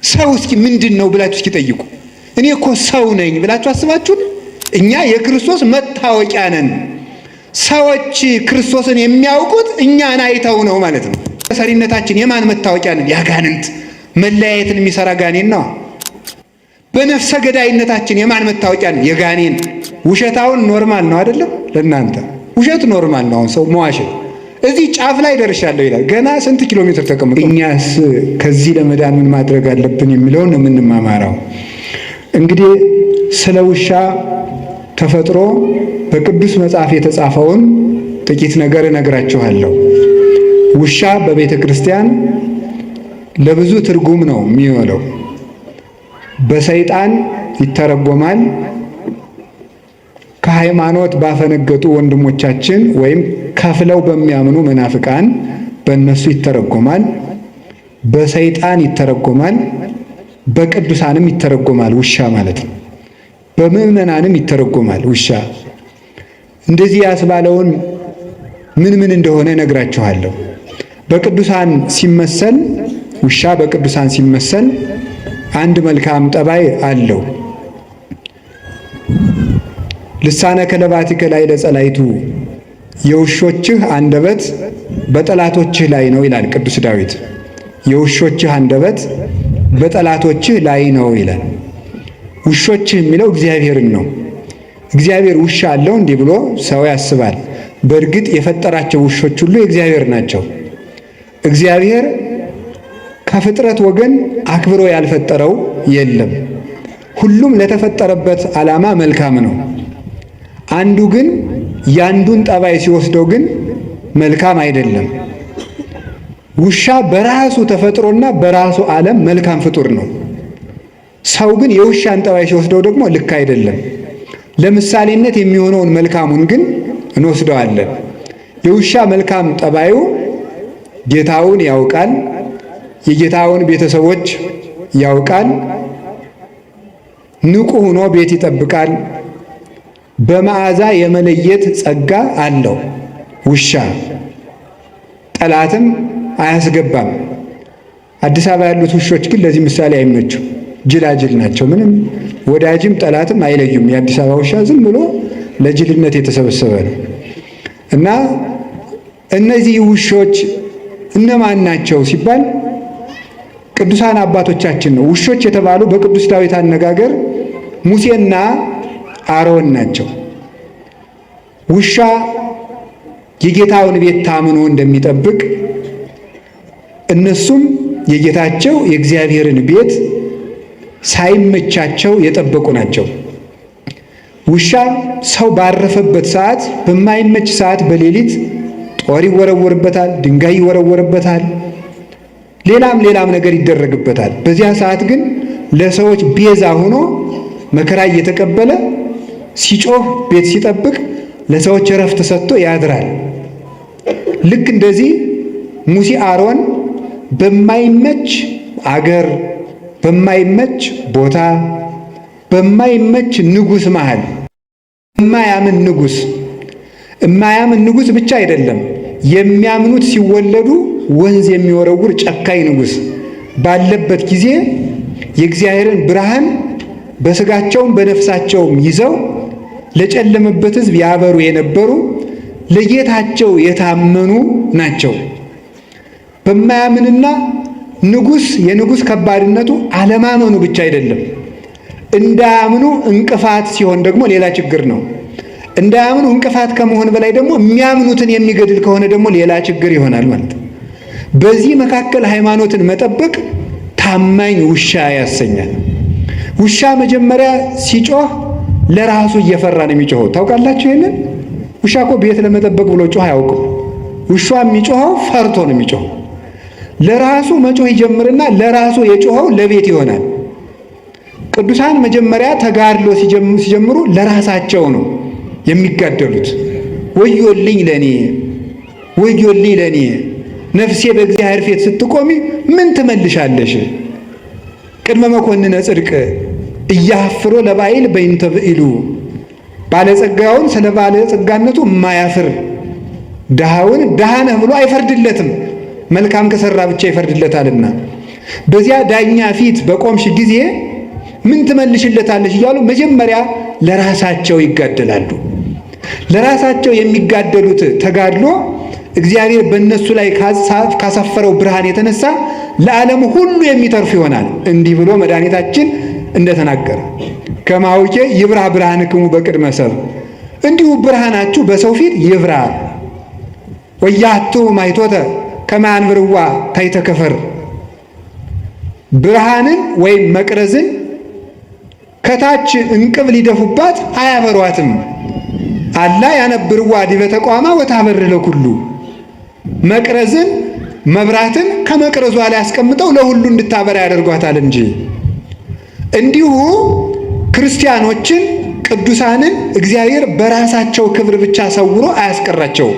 ሰው እስኪ ምንድነው ብላችሁ እስኪ ጠይቁ። እኔ እኮ ሰው ነኝ ብላችሁ አስባችሁ? እኛ የክርስቶስ መታወቂያ ነን። ሰዎች ክርስቶስን የሚያውቁት እኛን አይተው ነው ማለት ነው። ሰሪነታችን የማን መታወቂያ ነን? ያጋንንት መለያየትን የሚሰራ ጋኔን ነው። በነፍሰ ገዳይነታችን የማን መታወቂያ ነን? የጋኔን። ውሸታውን ኖርማል ነው አይደለም? ለእናንተ ውሸት ኖርማል ነው። አሁን ሰው መዋሸት እዚህ ጫፍ ላይ ደርሻለሁ ይላል። ገና ስንት ኪሎ ሜትር ተቀምጦ። እኛስ ከዚህ ለመዳን ምን ማድረግ አለብን የሚለውን የምንማማራው እንግዲህ ስለ ውሻ ተፈጥሮ በቅዱስ መጽሐፍ የተጻፈውን ጥቂት ነገር እነግራችኋለሁ። ውሻ በቤተ ክርስቲያን ለብዙ ትርጉም ነው የሚውለው። በሰይጣን ይተረጎማል። ከሃይማኖት ባፈነገጡ ወንድሞቻችን ወይም ከፍለው በሚያምኑ መናፍቃን በእነሱ ይተረጎማል። በሰይጣን ይተረጎማል። በቅዱሳንም ይተረጎማል ውሻ ማለት ነው። በምዕመናንም ይተረጎማል ውሻ። እንደዚህ ያስባለውን ምን እንደሆነ እነግራችኋለሁ። በቅዱሳን ሲመሰል ውሻ በቅዱሳን ሲመሰል አንድ መልካም ጠባይ አለው። ልሳነ ከለባቲከ ላይ ለጸላይቱ፣ የውሾችህ አንደበት በጠላቶችህ ላይ ነው ይላል ቅዱስ ዳዊት። የውሾችህ አንደበት በጠላቶችህ ላይ ነው ይላል። ውሾችህ የሚለው እግዚአብሔርን ነው። እግዚአብሔር ውሻ አለው እንዲህ ብሎ ሰው ያስባል። በእርግጥ የፈጠራቸው ውሾች ሁሉ የእግዚአብሔር ናቸው። እግዚአብሔር ከፍጥረት ወገን አክብሮ ያልፈጠረው የለም። ሁሉም ለተፈጠረበት ዓላማ መልካም ነው። አንዱ ግን ያንዱን ጠባይ ሲወስደው ግን መልካም አይደለም። ውሻ በራሱ ተፈጥሮና በራሱ ዓለም መልካም ፍጡር ነው። ሰው ግን የውሻን ጠባይ ሲወስደው ደግሞ ልክ አይደለም። ለምሳሌነት የሚሆነውን መልካሙን ግን እንወስደዋለን። የውሻ መልካም ጠባዩ ጌታውን ያውቃል፣ የጌታውን ቤተሰቦች ያውቃል፣ ንቁ ሆኖ ቤት ይጠብቃል፣ በመዓዛ የመለየት ጸጋ አለው። ውሻ ጠላትም አያስገባም። አዲስ አበባ ያሉት ውሾች ግን ለዚህ ምሳሌ አይመቹም። ጅላጅል ናቸው። ምንም ወዳጅም ጠላትም አይለዩም። የአዲስ አበባ ውሻ ዝም ብሎ ለጅልነት የተሰበሰበ ነው። እና እነዚህ ውሾች እነማን ናቸው ሲባል ቅዱሳን አባቶቻችን ነው። ውሾች የተባሉ በቅዱስ ዳዊት አነጋገር ሙሴና አሮን ናቸው። ውሻ የጌታውን ቤት ታምኖ እንደሚጠብቅ እነሱም የጌታቸው የእግዚአብሔርን ቤት ሳይመቻቸው የጠበቁ ናቸው። ውሻ ሰው ባረፈበት ሰዓት፣ በማይመች ሰዓት በሌሊት ጦር ይወረወርበታል፣ ድንጋይ ይወረወርበታል፣ ሌላም ነገር ይደረግበታል። በዚያ ሰዓት ግን ለሰዎች ቤዛ ሆኖ መከራ እየተቀበለ ሲጮህ ቤት ሲጠብቅ ለሰዎች እረፍት ሰጥቶ ያድራል። ልክ እንደዚህ ሙሴ አሮን በማይመች አገር፣ በማይመች ቦታ፣ በማይመች ንጉሥ መሃል የማያምን ንጉሥ ብቻ አይደለም፣ የሚያምኑት ሲወለዱ ወንዝ የሚወረውር ጨካኝ ንጉሥ ባለበት ጊዜ የእግዚአብሔርን ብርሃን በሥጋቸውም በነፍሳቸውም ይዘው ለጨለመበት ሕዝብ ያበሩ የነበሩ ለጌታቸው የታመኑ ናቸው። በማያምንና ንጉሥ የንጉሥ ከባድነቱ አለማመኑ ብቻ አይደለም፣ እንዳያምኑ እንቅፋት ሲሆን ደግሞ ሌላ ችግር ነው። እንዳያምኑ እንቅፋት ከመሆን በላይ ደግሞ የሚያምኑትን የሚገድል ከሆነ ደግሞ ሌላ ችግር ይሆናል ማለት ነው። በዚህ መካከል ሃይማኖትን መጠበቅ ታማኝ ውሻ ያሰኛል። ውሻ መጀመሪያ ሲጮህ ለራሱ እየፈራ ነው የሚጮኸው። ታውቃላችሁ ይሄንን? ውሻ እኮ ቤት ለመጠበቅ ብሎ ጮህ አያውቅም። ውሻ የሚጮኸው ፈርቶ ነው የሚጮኸው። ለራሱ መጮህ ይጀምርና ለራሱ የጮኸው ለቤት ይሆናል። ቅዱሳን መጀመሪያ ተጋድሎ ሲጀምሩ ለራሳቸው ነው የሚጋደሉት። ወዮልኝ ለኔ ነፍሴ በእግዚአብሔር ፊት ስትቆሚ ምን ትመልሻለሽ? ቅድመ መኮንነ ጽድቅ እያፍሮ ለባይል በይንተ ብኢሉ፣ ባለጸጋውን ስለ ባለጸጋነቱ የማያፍር ድሃውን ድሃ ነህ ብሎ አይፈርድለትም፣ መልካም ከሰራ ብቻ ይፈርድለታልና። በዚያ ዳኛ ፊት በቆምሽ ጊዜ ምን ትመልሽለታለሽ እያሉ መጀመሪያ ለራሳቸው ይጋደላሉ። ለራሳቸው የሚጋደሉት ተጋድሎ እግዚአብሔር በእነሱ ላይ ካሰፈረው ብርሃን የተነሳ ለዓለም ሁሉ የሚተርፍ ይሆናል። እንዲህ ብሎ መድኃኒታችን እንደተናገረ ከማውቄ ይብራ ብርሃንክሙ በቅድመ ሰብእ፣ እንዲሁ ብርሃናችሁ በሰው ፊት ይብራ። ወያቱ ማይቶተ ከመ አንብርዋ ታሕተ ከፈር፣ ብርሃንን ወይም መቅረዝን ከታች እንቅብ ሊደፉባት አያበሯትም። አላ ያነብርዋ ዲበ ተቋማ ወታበርህ ለኩሉ፣ መቅረዝን መብራትን ከመቅረዟ ላይ አስቀምጠው ለሁሉ እንድታበራ ያደርጓታል እንጂ። እንዲሁ ክርስቲያኖችን ቅዱሳንን እግዚአብሔር በራሳቸው ክብር ብቻ ሰውሮ አያስቀራቸውም።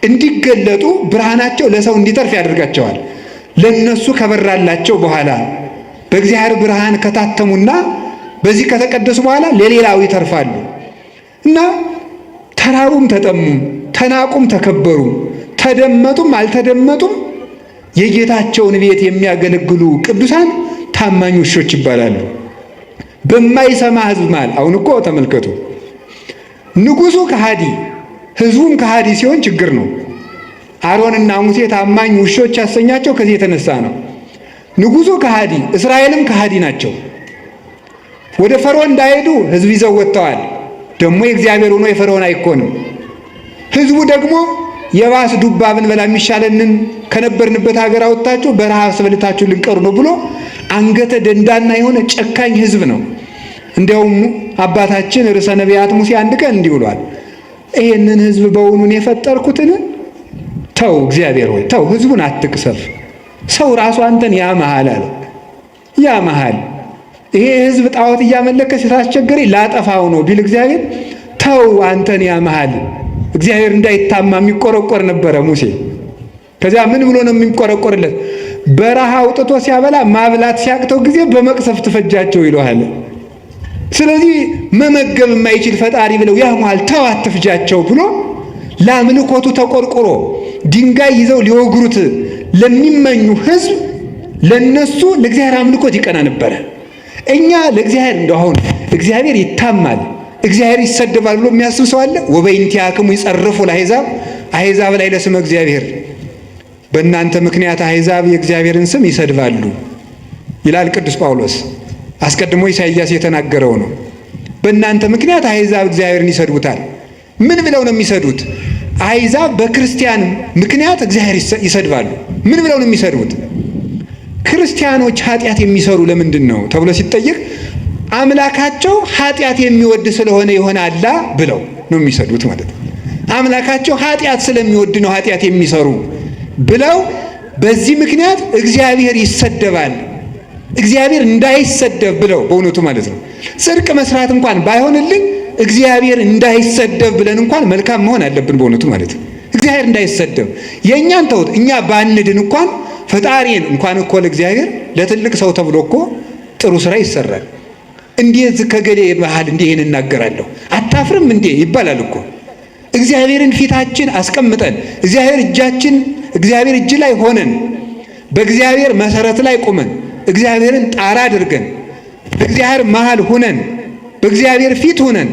እንዲገለጡ ብርሃናቸው ለሰው እንዲተርፍ ያደርጋቸዋል። ለነሱ ከበራላቸው በኋላ በእግዚአብሔር ብርሃን ከታተሙና በዚህ ከተቀደሱ በኋላ ለሌላው ይተርፋሉ እና ተራቡም ተጠሙም፣ ተናቁም ተከበሩም፣ ተደመጡም አልተደመጡም የጌታቸውን ቤት የሚያገለግሉ ቅዱሳን ታማኝ ውሾች ይባላሉ። በማይሰማ ሕዝብ መሃል አሁን እኮ ተመልከቱ፣ ንጉሡ ከሃዲ ሕዝቡም ከሃዲ ሲሆን ችግር ነው። አሮንና ሙሴ ታማኝ ውሾች ያሰኛቸው ከዚህ የተነሳ ነው። ንጉሡ ከሃዲ፣ እስራኤልም ከሃዲ ናቸው። ወደ ፈርዖን እንዳይሄዱ ሕዝብ ይዘው ወጥተዋል። ደግሞ የእግዚአብሔር ሆኖ የፈርዖን አይኮንም። ሕዝቡ ደግሞ የባስ ዱባ ብንበላ የሚሻለንን ከነበርንበት ሀገር አወጣችሁ በረሃብ አስበልታችሁ ልንቀሩ ነው ብሎ አንገተ ደንዳና የሆነ ጨካኝ ሕዝብ ነው። እንዲያውም አባታችን ርዕሰ ነቢያት ሙሴ አንድ ቀን እንዲህ ብሏል፣ ይህንን ሕዝብ በውኑን የፈጠርኩትን? ተው እግዚአብሔር ሆይ ተው፣ ሕዝቡን አትቅሰፍ። ሰው ራሱ አንተን ያመሃል አለ። ያመሃል ይሄ ሕዝብ ጣዖት እያመለከ ሲታስቸገረኝ ላጠፋው ነው ቢል እግዚአብሔር ተው አንተን ያመሃል። እግዚአብሔር እንዳይታማ የሚቆረቆር ነበረ ሙሴ። ከዚያ ምን ብሎ ነው የሚቆረቆርለት? በረሃ አውጥቶ ሲያበላ ማብላት ሲያቅተው ጊዜ በመቅሰፍት ፈጃቸው ይለዋል። ስለዚህ መመገብ የማይችል ፈጣሪ ብለው ያመሃል፣ ተው አትፍጃቸው ብሎ ለአምልኮቱ ተቆርቆሮ ድንጋይ ይዘው ሊወግሩት ለሚመኙ ሕዝብ ለነሱ ለእግዚአብሔር አምልኮት ይቀና ነበረ። እኛ ለእግዚአብሔር እንደው አሁን እግዚአብሔር ይታማል፣ እግዚአብሔር ይሰደባል ብሎ የሚያስብ ሰው አለ? ወበእንቲአክሙ ይጸርፉ ለአሕዛብ፣ አሕዛብ ላይ ለስመ እግዚአብሔር፣ በእናንተ ምክንያት አሕዛብ የእግዚአብሔርን ስም ይሰድባሉ ይላል ቅዱስ ጳውሎስ። አስቀድሞ ኢሳይያስ የተናገረው ነው። በእናንተ ምክንያት አሕዛብ እግዚአብሔርን ይሰድቡታል። ምን ብለው ነው የሚሰዱት? አሕዛብ በክርስቲያን ምክንያት እግዚአብሔር ይሰድባሉ። ምን ብለው ነው የሚሰድቡት? ክርስቲያኖች ኃጢአት የሚሰሩ ለምንድን ነው ተብሎ ሲጠየቅ አምላካቸው ኃጢአት የሚወድ ስለሆነ ይሆናል ብለው ነው የሚሰዱት ማለት ነው። አምላካቸው ኃጢአት ስለሚወድ ነው ኃጢአት የሚሰሩ ብለው በዚህ ምክንያት እግዚአብሔር ይሰደባል። እግዚአብሔር እንዳይሰደብ ብለው በእውነቱ ማለት ነው። ጽድቅ መስራት እንኳን ባይሆንልን እግዚአብሔር እንዳይሰደብ ብለን እንኳን መልካም መሆን አለብን በእውነቱ ማለት ነው። እግዚአብሔር እንዳይሰደብ የእኛን ተውት፣ እኛ ባንድን እንኳን ፈጣሪን እንኳን እኮ ለእግዚአብሔር ለትልቅ ሰው ተብሎ እኮ ጥሩ ስራ ይሰራል። እንዴት ከገሌ መሃል እንዲህ ይህን እናገራለሁ አታፍርም እንዴ ይባላል እኮ። እግዚአብሔርን ፊታችን አስቀምጠን እግዚአብሔር እጅ ላይ ሆነን በእግዚአብሔር መሰረት ላይ ቁመን እግዚአብሔርን ጣራ አድርገን በእግዚአብሔር መሃል ሆነን በእግዚአብሔር ፊት ሆነን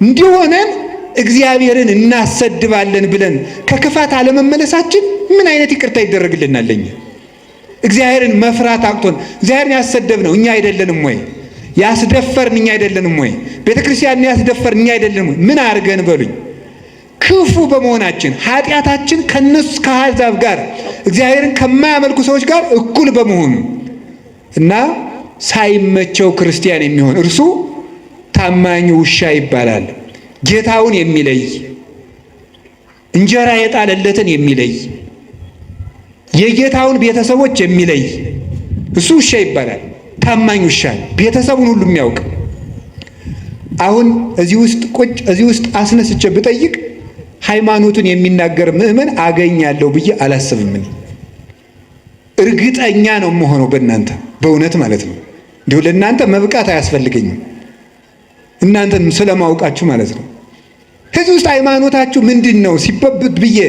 እንዲሆነን እግዚአብሔርን እናሰድባለን ብለን ከክፋት አለመመለሳችን ምን አይነት ይቅርታ ይደረግልናል? ለኛ እግዚአብሔርን መፍራት አቅቶን እግዚአብሔርን ያሰደብነው እኛ አይደለንም ወይ? ያስደፈርን እኛ አይደለንም ወይ? ቤተክርስቲያንን ያስደፈርን እኛ አይደለንም ወይ? ምን አድርገን በሉኝ? ክፉ በመሆናችን ኃጢአታችን ከነሱ ከአሕዛብ ጋር እግዚአብሔርን ከማያመልኩ ሰዎች ጋር እኩል በመሆኑ እና ሳይመቸው ክርስቲያን የሚሆን እርሱ ታማኝ ውሻ ይባላል። ጌታውን የሚለይ እንጀራ የጣለለትን የሚለይ የጌታውን ቤተሰቦች የሚለይ እሱ ውሻ ይባላል። ታማኝ ውሻ ቤተሰቡን ሁሉ የሚያውቅ። አሁን እዚህ ውስጥ አስነስቼ ብጠይቅ ሃይማኖቱን የሚናገር ምእመን አገኛለሁ ብዬ አላስብም። እርግጠኛ ነው የምሆነው በእናንተ በእውነት ማለት ነው። እንዲሁ ለእናንተ መብቃት አያስፈልገኝም፣ እናንተን ስለማውቃችሁ ማለት ነው። ከዚህ ውስጥ ሃይማኖታችሁ ምንድን ነው ሲበብት ብዬ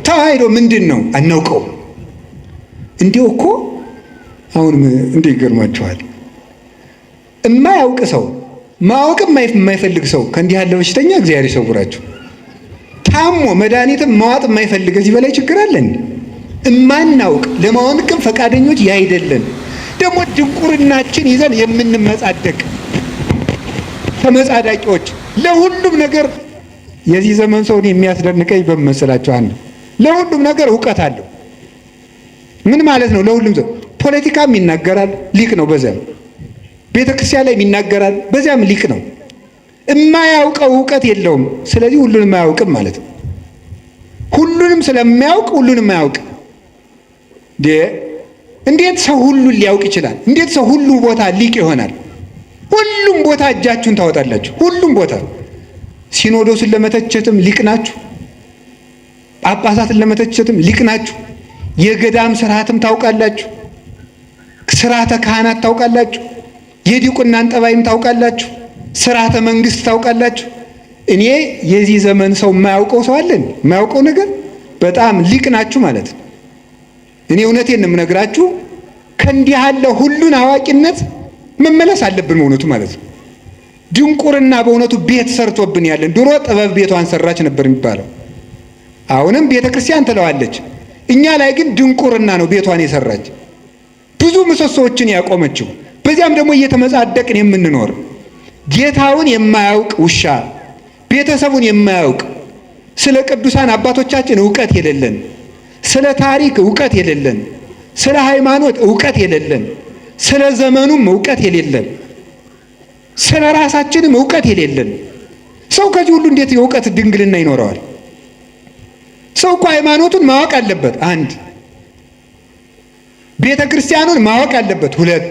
ተዋሂዶ ምንድን ነው አናውቀው። እንዲሁ እኮ አሁንም እንዲህ ይገርማችኋል። የማያውቅ ሰው ማወቅም የማይፈልግ ሰው ከእንዲህ ያለ በሽተኛ እግዚአብሔር ይሰውራችሁ። ታሞ መድኃኒትም መዋጥ የማይፈልግ ከዚህ በላይ ችግር አለን? እማናውቅ ለማወቅም ፈቃደኞች ያይደለን ደግሞ ድንቁርናችን ይዘን የምንመጻደቅ ተመጻዳቂዎች ለሁሉም ነገር። የዚህ ዘመን ሰውን የሚያስደንቀኝ በመሰላችሁ አንድ ለሁሉም ነገር እውቀት አለው። ምን ማለት ነው? ለሁሉም ሰው ፖለቲካም ይናገራል፣ ሊቅ ነው። በዚያም ቤተክርስቲያን ላይ ይናገራል፣ በዚያም ሊቅ ነው። የማያውቀው እውቀት የለውም። ስለዚህ ሁሉንም አያውቅም ማለት ነው። ሁሉንም ስለማያውቅ ሁሉንም አያውቅ። እንዴት ሰው ሁሉን ሊያውቅ ይችላል? እንዴት ሰው ሁሉ ቦታ ሊቅ ይሆናል? ሁሉም ቦታ እጃችሁን ታወጣላችሁ። ሁሉም ቦታ ሲኖዶስን ለመተቸትም ሊቅ ናችሁ። ጳጳሳትን ለመተቸትም ሊቅ ናችሁ። የገዳም ስርዓትም ታውቃላችሁ። ስርዓተ ካህናት ታውቃላችሁ። የዲቁናን ጠባይም ታውቃላችሁ። ስርዓተ መንግስት ታውቃላችሁ። እኔ የዚህ ዘመን ሰው የማያውቀው ሰው አለን? የማያውቀው ነገር በጣም ሊቅ ናችሁ ማለት ነው። እኔ እውነቴን ነው የምነግራችሁ። ከእንዲህ ያለ ሁሉን አዋቂነት መመለስ አለብን በእውነቱ ማለት ነው። ድንቁርና በእውነቱ ቤት ሰርቶብን ያለን። ድሮ ጥበብ ቤቷን ሰራች ነበር የሚባለው። አሁንም ቤተ ክርስቲያን ትለዋለች። እኛ ላይ ግን ድንቁርና ነው ቤቷን የሰራች፣ ብዙ ምሰሶዎችን ያቆመችው። በዚያም ደግሞ እየተመጻደቅን የምንኖር ጌታውን የማያውቅ ውሻ፣ ቤተሰቡን የማያውቅ ስለ ቅዱሳን አባቶቻችን እውቀት የሌለን፣ ስለ ታሪክ እውቀት የሌለን፣ ስለ ሃይማኖት እውቀት የሌለን፣ ስለ ዘመኑም እውቀት የሌለን፣ ስለ ራሳችንም እውቀት የሌለን ሰው ከዚህ ሁሉ እንዴት የእውቀት ድንግልና ይኖረዋል? ሰው እኮ ሃይማኖቱን ማወቅ አለበት። አንድ ቤተ ክርስቲያኑን ማወቅ አለበት። ሁለት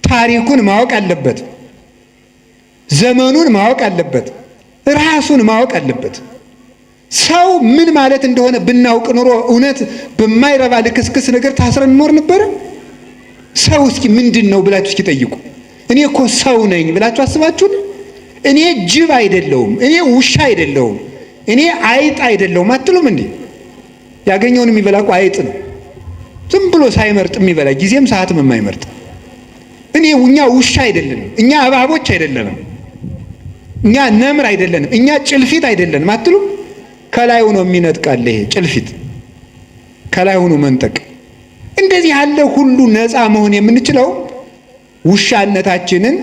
ታሪኩን ማወቅ አለበት። ዘመኑን ማወቅ አለበት። ራሱን ማወቅ አለበት። ሰው ምን ማለት እንደሆነ ብናውቅ ኑሮ እውነት በማይረባ ልክስክስ ነገር ታስረን እንኖር ነበረ? ሰው እስኪ ምንድን ነው ብላችሁ እስኪ ጠይቁ። እኔ እኮ ሰው ነኝ ብላችሁ አስባችሁን? እኔ ጅብ አይደለሁም፣ እኔ ውሻ አይደለሁም፣ እኔ አይጥ አይደለሁም አትሉም እንዴ? ያገኘውን የሚበላ እኮ አይጥ ነው። ዝም ብሎ ሳይመርጥ የሚበላ ጊዜም ሰዓትም የማይመርጥ። እኛ ውሻ አይደለንም፣ እኛ እባቦች አይደለንም፣ እኛ ነምር አይደለንም፣ እኛ ጭልፊት አይደለንም አትሉም? ከላይ ሆኖ የሚነጥቃል ይሄ ጭልፊት፣ ከላይ ሆኖ መንጠቅ። እንደዚህ ያለ ሁሉ ነፃ መሆን የምንችለው ውሻነታችንን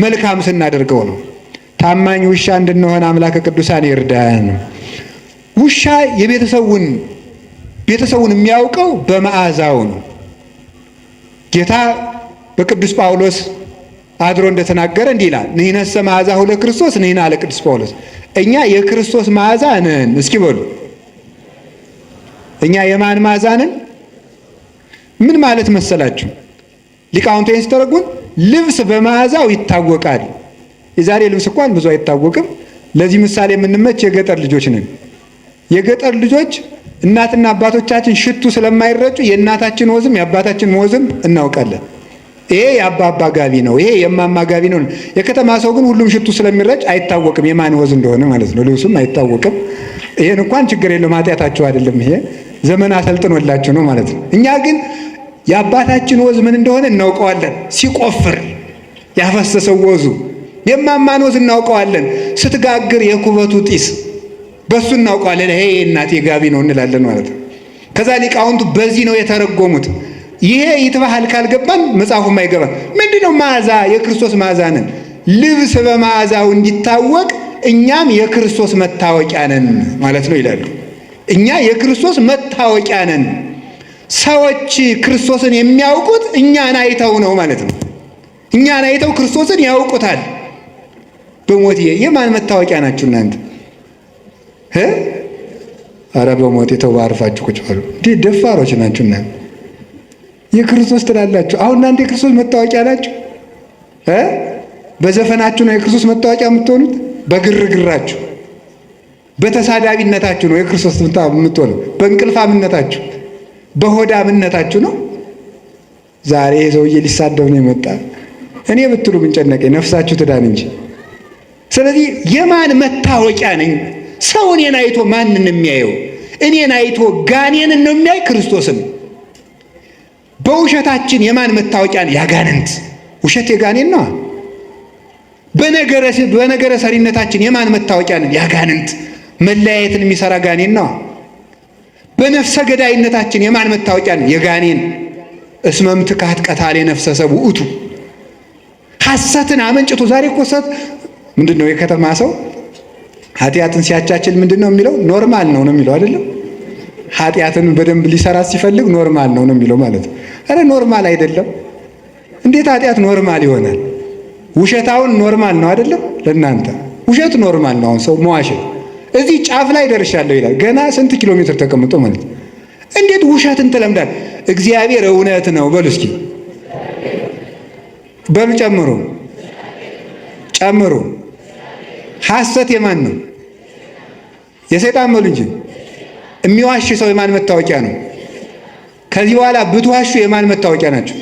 መልካም ስናደርገው ነው። ታማኝ ውሻ እንድንሆን አምላከ ቅዱሳን ይርዳን። ውሻ ቤተሰቡን የሚያውቀው በመዓዛው ነው። ጌታ በቅዱስ ጳውሎስ አድሮ እንደተናገረ እንዲህ ይላል፣ ንሕነሰ መዓዛሁ ለክርስቶስ ንሕነ አለ ቅዱስ ጳውሎስ። እኛ የክርስቶስ መዓዛ ነን። እስኪ በሉ እኛ የማን መዓዛ ነን? ምን ማለት መሰላችሁ? ሊቃውንቱ ሲተረጉም ልብስ በመዓዛው ይታወቃል። የዛሬ ልብስ እንኳን ብዙ አይታወቅም። ለዚህ ምሳሌ የምንመች የገጠር ልጆች ነን። የገጠር ልጆች እናትና አባቶቻችን ሽቱ ስለማይረጩ የእናታችን ወዝም የአባታችን ወዝም እናውቃለን። ይሄ የአባባ ጋቢ ነው፣ ይሄ የማማ ጋቢ ነው። የከተማ ሰው ግን ሁሉም ሽቱ ስለሚረጭ አይታወቅም የማን ወዝ እንደሆነ ማለት ነው። ልብሱም አይታወቅም። ይሄን እንኳን ችግር የለውም፣ ኃጢአታቸው አይደለም። ይሄ ዘመን አሰልጥኖላችሁ ነው ማለት ነው። እኛ ግን የአባታችን ወዝ ምን እንደሆነ እናውቀዋለን። ሲቆፍር ያፈሰሰው ወዙ የማማን ወዝ እናውቀዋለን። ስትጋግር የኩበቱ ጢስ በሱ እናውቀዋለን። ይሄ የእናቴ ጋቢ ነው እንላለን ማለት ነው። ከዛ ሊቃውንቱ በዚህ ነው የተረጎሙት። ይሄ ይትባህል ካልገባን መጽሐፉም አይገባን። ምንድነው መዓዛ? የክርስቶስ መዓዛ ነን። ልብስ በመዓዛው እንዲታወቅ እኛም የክርስቶስ መታወቂያ ነን ማለት ነው ይላሉ። እኛ የክርስቶስ መታወቂያ ነን። ሰዎች ክርስቶስን የሚያውቁት እኛን አይተው ነው ማለት ነው። እኛን አይተው ክርስቶስን ያውቁታል። በሞቴ የማን መታወቂያ ናችሁ እናንተ? ኧረ በሞቴ ተዋርፋችሁ ቁጭ በሉ። እንዴት ደፋሮች ናችሁ እናንተ! የክርስቶስ ትላላችሁ። አሁን እናንተ የክርስቶስ መታወቂያ ናችሁ። በዘፈናችሁ ነው የክርስቶስ መታወቂያ የምትሆኑት። በግርግራችሁ በተሳዳቢነታችሁ ነው የክርስቶስ የምትሆኑ። በእንቅልፋምነታችሁ በሆዳምነታችሁ ነው። ዛሬ ሰውዬ ሊሳደብ ነው የመጣ። እኔ ብትሉ ምን ጨነቀኝ፣ ነፍሳችሁ ትዳን እንጂ። ስለዚህ የማን መታወቂያ ነኝ? ሰው እኔን አይቶ ማንን የሚያየው? እኔን አይቶ ጋኔንን ነው የሚያይ ክርስቶስን። በውሸታችን የማን መታወቂያ ነው? ያጋንንት። ውሸት የጋኔን ነው። በነገረ ሰሪነታችን የማን መታወቂያ ነው? ያጋንንት። መለያየትን የሚሰራ ጋኔን ነው። በነፍሰ ገዳይነታችን የማን መታወቂያ ነው? የጋኔን። እስመ ምትካት ቀታሌ ነፍሰ ሰብ ውእቱ። ሐሰትን አመንጭቶ ዛሬ እኮ ምንድነው የከተማ ሰው ኃጢአትን ሲያቻችል ምንድነው የሚለው? ኖርማል ነው የሚለው አይደለም። ኃጢአትን በደንብ ሊሰራ ሲፈልግ ኖርማል ነው የሚለው ማለት ነው። አረ ኖርማል አይደለም። እንዴት ኃጢአት ኖርማል ይሆናል? ውሸታውን ኖርማል ነው አይደለም? ለእናንተ ውሸት ኖርማል ነው። አሁን ሰው መዋሸት እዚህ ጫፍ ላይ ደርሻለሁ ይላል። ገና ስንት ኪሎ ሜትር ተቀምጦ ማለት ነው። እንዴት ውሸትን ትለምዳል? እግዚአብሔር እውነት ነው በሉ እስኪ በሉ ጨምሩ። ሐሰት የማን ነው? የሰይጣን በሉ እንጂ። የሚዋሽ ሰው የማን መታወቂያ ነው? ከዚህ በኋላ ብትዋሹ የማን መታወቂያ ናቸው?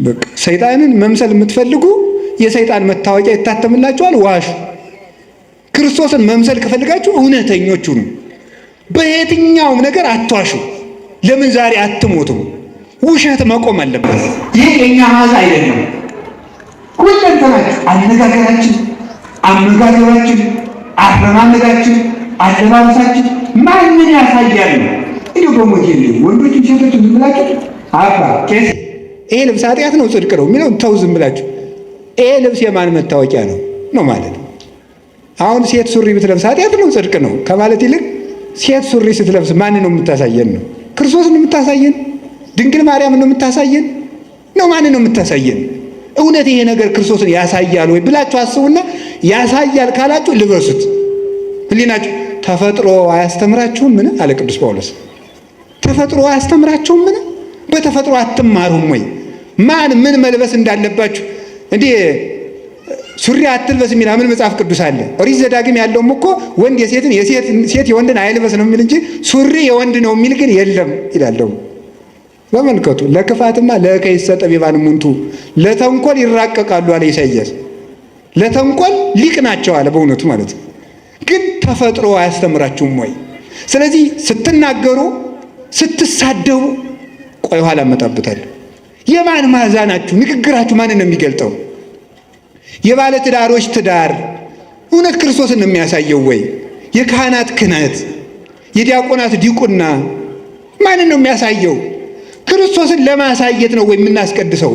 በቃ ሰይጣንን መምሰል የምትፈልጉ የሰይጣን መታወቂያ ይታተምላችኋል። ዋሹ። ክርስቶስን መምሰል ከፈልጋችሁ እውነተኞቹ ነው። በየትኛውም ነገር አትዋሹ። ለምን ዛሬ አትሞቱም? ውሸት መቆም አለበት። ይህ የኛ ማዛ አይደለም። ሁለንተናችን፣ አነጋገራችን፣ አመጋገባችን፣ አረማመዳችን፣ አለባበሳችን ማንን ያሳያል? እንዲሁ በሞት የለም። ወንዶችም ሴቶችም ዝም ብላችሁ አባ ቄስ ይሄ ልብስ ኃጢአት ነው ጽድቅ ነው የሚለው ተው ዝም ብላችሁ። ይሄ ልብስ የማን መታወቂያ ነው ማለት ነው። አሁን ሴት ሱሪ ብትለብስ ኃጢአት ነው ጽድቅ ነው ከማለት ይልቅ ሴት ሱሪ ስትለብስ ማን ነው የምታሳየን? ነው ክርስቶስን ነው የምታሳየን? ድንግል ማርያም ነው የምታሳየን? ነው ማን ነው የምታሳየን? እውነት ይሄ ነገር ክርስቶስን ያሳያል ወይ ብላችሁ አስቡና ያሳያል ካላችሁ ልበሱት። ህሊናችሁ ተፈጥሮ አያስተምራችሁም? ምን አለ ቅዱስ ጳውሎስ? ተፈጥሮ አያስተምራችሁም? ምን በተፈጥሮ አትማሩም ወይ? ማን ምን መልበስ እንዳለባችሁ እንዴ ሱሪ አትልበስ የሚል ምን መጽሐፍ ቅዱስ አለ? ኦሪት ዘዳግም ያለውም እኮ ወንድ የሴትን ሴት የወንድን አይልበስ ነው የሚል እንጂ ሱሪ የወንድ ነው የሚል ግን የለም ይላል። በመልከቱ ለክፋትማ ለከይሰ ጠቢባን ሙንቱ ለተንኮል ይራቀቃሉ አለ ኢሳይያስ። ለተንኮል ሊቅ ናቸው አለ በእውነቱ ማለት ነው። ግን ተፈጥሮ አያስተምራችሁም ወይ? ስለዚህ ስትናገሩ ስትሳደቡ ቆይ ኋላ እመጣበታለሁ። የማን ማዛ ናችሁ? ንግግራችሁ ማንን ነው የሚገልጠው? የባለ ትዳሮች ትዳር እውነት ክርስቶስን ነው የሚያሳየው ወይ? የካህናት ክህነት፣ የዲያቆናት ዲቁና ማንን ነው የሚያሳየው? ክርስቶስን ለማሳየት ነው ወይ የምናስቀድሰው?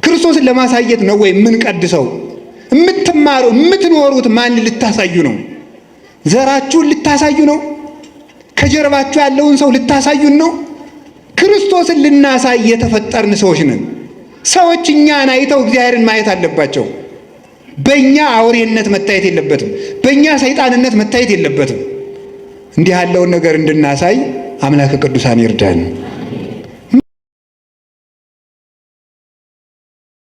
ክርስቶስን ለማሳየት ነው ወይ የምንቀድሰው? የምትማሩ የምትኖሩት ማን ልታሳዩ ነው? ዘራችሁን ልታሳዩ ነው? ከጀርባችሁ ያለውን ሰው ልታሳዩን ነው? ክርስቶስን ልናሳይ የተፈጠርን ሰዎች ነን። ሰዎች እኛን አይተው እግዚአብሔርን ማየት አለባቸው። በእኛ አውሬነት መታየት የለበትም። በእኛ ሰይጣንነት መታየት የለበትም። እንዲህ ያለውን ነገር እንድናሳይ አምላከ ቅዱሳን ይርዳን።